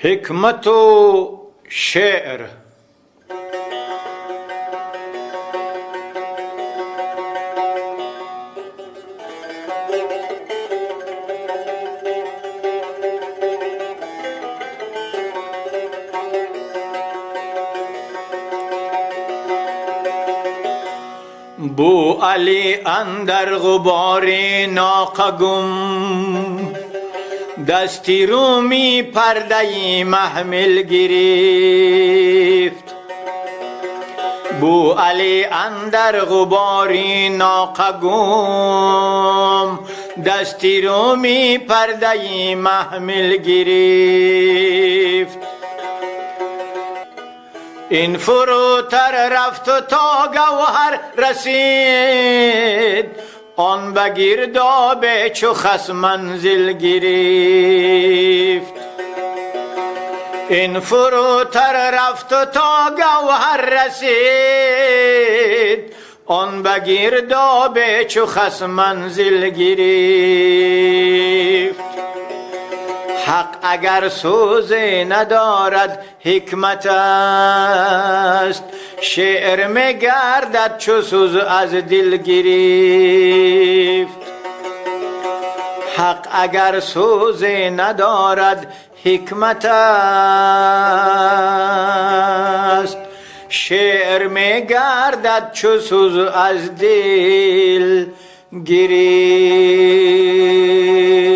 حکمت و شعر. بو علی اندر غبار ناقه گم، دستی رومی پرده محمل گرفت. بو علی اندر غبار ناقه گم، دستی رومی پرده محمل گرفت. این فروتر رفت و تا گوهر رسید، آن به گرداب چو خس منزل گرفت. این فروتر رفت و تا گوهر رسید، آن به گرداب چو خس منزل گرفت. حق اگر سوز ندارد حکمت است، شعر می گردد چو سوز از دل گرفت. حق اگر سوز ندارد حکمت است، شعر می گردد چو سوز از دل گرفت.